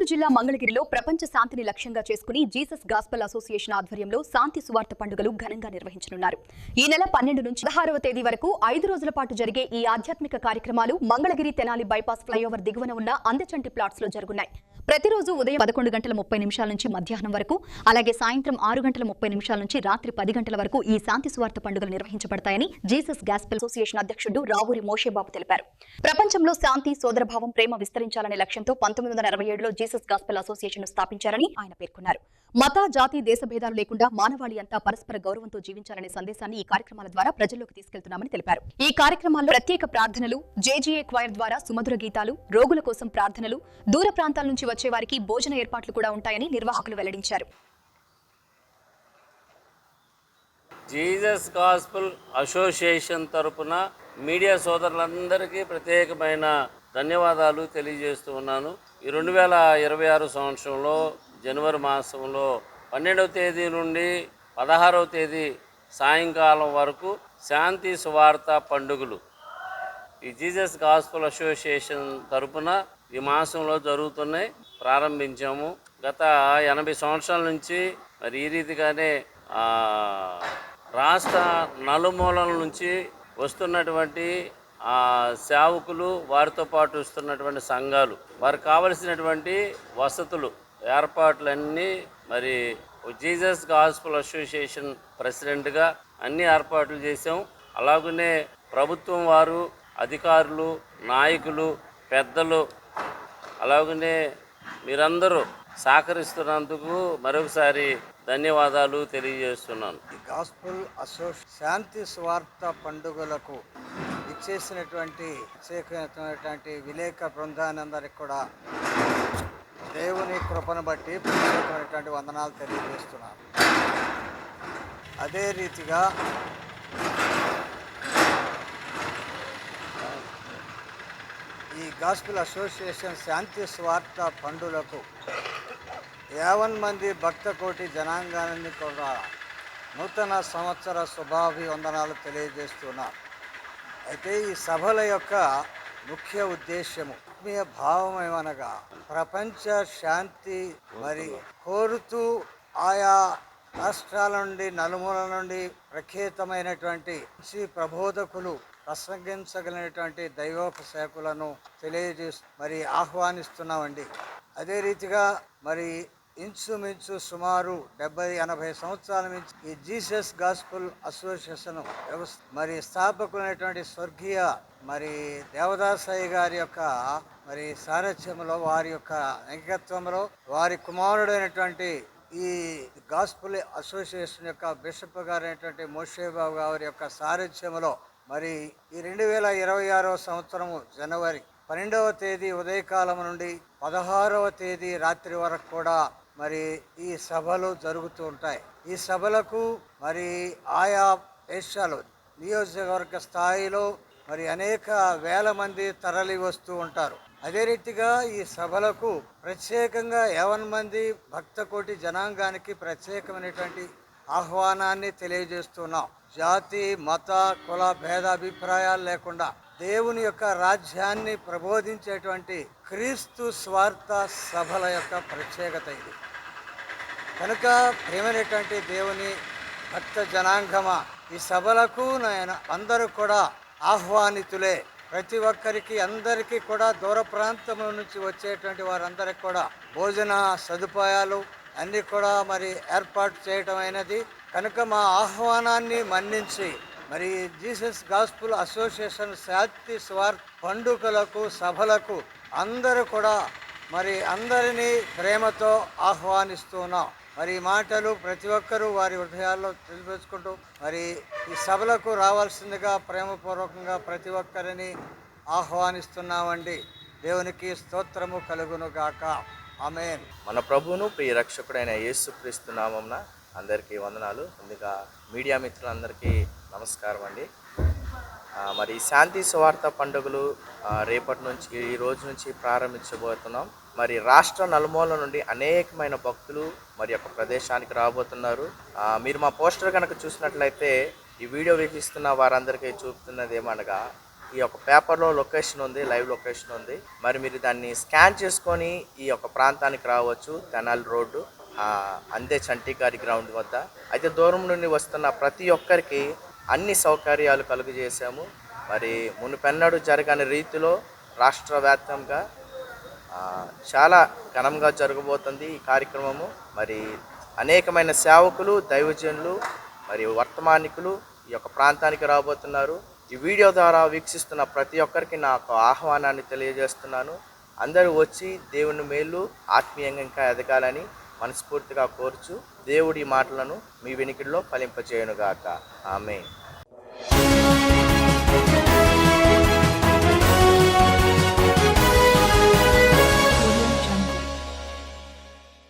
జిల్లా మంగళగిరిలో ప్రపంచ శాంతిని లక్ష్యంగా చేసుకుని జీసస్ గాస్పెల్ అసోసియేషన్ ఆధ్వర్యంలో శాంతి సువార్త పండుగలు ఘనంగా నిర్వహించనున్నారు. ఈ నెల 12 నుంచి 16వ తేదీ వరకు 5 రోజుల పాటు జరిగే ఈ ఆధ్యాత్మిక కార్యక్రమాలు మంగళగిరి తెనాలి బైపాస్ ఫ్లైఓవర్ దిగువన ఉన్న అందచంటి ప్లాట్స్ లో జరుగున్నాయి. ప్రతిరోజు ఉదయం 11:30 నుంచి మధ్యాహ్నం వరకు, అలాగే సాయంత్రం 6:30 నుంచి రాత్రి 10 గంటల వరకు ఈ శాంతి సువార్త పండుగలు నిర్వహించబడతాయని జీసస్ గాస్పెల్ అసోసియేషన్ అధ్యక్షుడు రావూరి మోషేబాబు తెలిపారు. ప్రపంచంలో శాంతి, సోదరభావం, ప్రేమ విస్తరించాలనే లక్ష్యంతో 1967లో జీసస్ గాస్పెల్ అసోసియేషన్ స్థాపించారని ఆయన పేర్కొన్నారు. మత, జాతి, దేశ భేదాలు లేకుండా మానవాళి అంతా పరస్పర గౌరవంతో జీవించాలనే సందేశాన్ని ఈ కార్యక్రమాల ద్వారా ప్రజల్లోకి తీసుకెళ్తున్నామని తెలిపారు. ఈ కార్యక్రమాల్లో ప్రత్యేక ప్రార్థనలు, జేజీఏ క్వైర్ ద్వారా సుమధుర గీతాలు, రోగుల కోసం ప్రార్థనలు, దూర ప్రాంతాల నుంచి వచ్చే వారికి భోజన ఏర్పాట్లు కూడా ఉంటాయని నిర్వాహకులు వెల్లడించారు. జీసస్ గాస్పెల్ అసోసియేషన్ తరపున మీడియా సోదరులందరికీ ప్రత్యేకమైన ధన్యవాదాలు తెలియజేస్తూ ఉన్నాను. ఈ 2026 సంవత్సరంలో జనవరి మాసంలో 12వ తేదీ నుండి 16వ తేదీ సాయంకాలం వరకు శాంతి సువార్త పండుగలు ఈ జీసస్ గాస్పెల్ అసోసియేషన్ తరపున ఈ మాసంలో జరుగుతున్నాయి. ప్రారంభించాము. గత 80 సంవత్సరాల నుంచి మరి ఈ రీతిగానే రాష్ట్ర నలుమూలల నుంచి వస్తున్నటువంటి సేవకులు, వారితో పాటు వస్తున్నటువంటి సంఘాలు, వారికి కావలసినటువంటి వసతులు, ఏర్పాట్లన్నీ మరి జీసస్ గాస్పెల్ అసోసియేషన్ ప్రెసిడెంట్గా అన్ని ఏర్పాట్లు చేసాం. అలాగనే ప్రభుత్వం వారు, అధికారులు, నాయకులు, పెద్దలు, అలాగనే మీరందరూ సహకరిస్తున్నందుకు మరొకసారి ధన్యవాదాలు తెలియజేస్తున్నాను. ఈ గాస్పెల్ అసోసియేషన్ శాంతి స్వార్థ పండుగలకు ఇచ్చేసినటువంటి ప్రత్యేకమైనటువంటి విలేక బృందానందరికి కూడా దేవుని కృపను బట్టి ప్రత్యేకమైనటువంటి వందనాలు తెలియజేస్తున్నాను. అదే రీతిగా ఈ గాస్పెల్ అసోసియేషన్ శాంతి స్వార్థ పండుగలకు 50 మంది భక్త కోటి జనాంగాన్ని కూడా నూతన సంవత్సర శుభాభివందనాలు తెలియజేస్తున్నారు. అయితే ఈ సభల యొక్క ముఖ్య ఉద్దేశము, ఆత్మీయ భావం ఏమనగా ప్రపంచ శాంతి మరి కోరుతూ ఆయా రాష్ట్రాల నుండి, నలుమూల నుండి ప్రఖ్యాతమైనటువంటి ప్రబోధకులు ప్రసంగించగలిగినటువంటి దైవోపసేకులను మరి ఆహ్వానిస్తున్నామండి. అదే రీతిగా మరి ఇంచుమించు సుమారు 70-80 సంవత్సరాల నుంచి ఈ జీసస్ గాస్పెల్ అసోసియేషన్ మరి స్థాపకులైనటువంటి స్వర్గీయ మరి దేవదాసయ్య గారి యొక్క మరి సారథ్యంలో, వారి యొక్క నాయకత్వంలో, వారి కుమారుడైనటువంటి ఈ గాస్పెల్ అసోసియేషన్ యొక్క బిషప్ గారైనటువంటి మోషేబాబు గారి యొక్క సారథ్యంలో మరి ఈ 2026వ సంవత్సరము జనవరి 12వ తేదీ ఉదయకాలం నుండి 16వ తేదీ రాత్రి వరకు కూడా మరి ఈ సభలు జరుగుతూ ఉంటాయి. ఈ సభలకు మరి ఆయా దేశాలు, నియోజకవర్గ స్థాయిలో మరి అనేక వేల మంది తరలి వస్తూ ఉంటారు. అదే రీతిగా ఈ సభలకు ప్రత్యేకంగా 50 మంది భక్త కోటి జనాంగానికి ప్రత్యేకమైనటువంటి ఆహ్వానాన్ని తెలియజేస్తున్నాం. జాతి, మత, కుల భేదాభిప్రాయాలు లేకుండా దేవుని యొక్క రాజ్యాన్ని ప్రబోధించేటువంటి క్రీస్తు స్వార్థ సభల యొక్క ప్రత్యేకత ఇది. కనుక ప్రేమైనటువంటి దేవుని భక్త జనాంగమా, ఈ సభలకు అందరూ కూడా ఆహ్వానితులే. ప్రతి ఒక్కరికి, అందరికీ కూడా దూర ప్రాంతం నుంచి వచ్చేటువంటి వారందరికీ కూడా భోజన సదుపాయాలు అన్నీ కూడా మరి ఏర్పాటు చేయటం అయినది. కనుక మా ఆహ్వానాన్ని మన్నించి మరి జీసస్ గాస్పెల్ అసోసియేషన్ శాంతి స్వార్థ పండుగలకు, సభలకు అందరూ కూడా మరి అందరినీ ప్రేమతో ఆహ్వానిస్తున్నాం. మరి ఈ మాటలు ప్రతి ఒక్కరూ వారి హృదయాల్లో తెలియపరుచుకుంటూ మరి ఈ సభలకు రావాల్సిందిగా ప్రేమపూర్వకంగా ప్రతి ఒక్కరిని ఆహ్వానిస్తున్నామండి. దేవునికి స్తోత్రము కలుగును గాక. ఆమేన్. మన ప్రభువును ప్రియ రక్షకుడైన యేసుక్రీస్తు నామమున అందరికీ వందనాలు. ముందుగా మీడియా మిత్రులందరికీ నమస్కారం అండి. మరి శాంతి సువార్త పండుగలు రేపటి నుంచి, ఈ రోజు నుంచి ప్రారంభించబోతున్నాం. మరి రాష్ట్ర నలుమూల నుండి అనేకమైన భక్తులు మరి యొక్క ప్రదేశానికి రాబోతున్నారు. మీరు మా పోస్టర్ కనుక చూసినట్లయితే ఈ వీడియో వీక్షిస్తున్న వారందరికీ చూపుతున్నది ఏమనగా ఈ యొక్క పేపర్లో లొకేషన్ ఉంది, లైవ్ లొకేషన్ ఉంది. మరి మీరు దాన్ని స్కాన్ చేసుకొని ఈ యొక్క ప్రాంతానికి రావచ్చు. తెనాలి రోడ్డు అందే చంటి గారి గ్రౌండ్ వద్ద. అయితే దూరం నుండి వస్తున్న ప్రతి ఒక్కరికి అన్ని సౌకర్యాలు కలుగజేశాము. మరి మునుపెన్నడూ జరగని రీతిలో రాష్ట్ర వ్యాప్తంగా చాలా ఘనంగా జరగబోతుంది ఈ కార్యక్రమము. మరి అనేకమైన సేవకులు, దైవజనులు, మరి వర్తమానికులు ఈ యొక్క ప్రాంతానికి రాబోతున్నారు. ఈ వీడియో ద్వారా వీక్షిస్తున్న ప్రతి ఒక్కరికి నాకు ఆహ్వానాన్ని తెలియజేస్తున్నాను. అందరూ వచ్చి దేవుని మేలు ఆత్మీయంగా ఇంకా ఎదగాలని మనస్ఫూర్తిగా కోరుచు దేవుడి మాటలను మీ వినికిడిలో ఫలింపజేయునుగాక. ఆమేన్.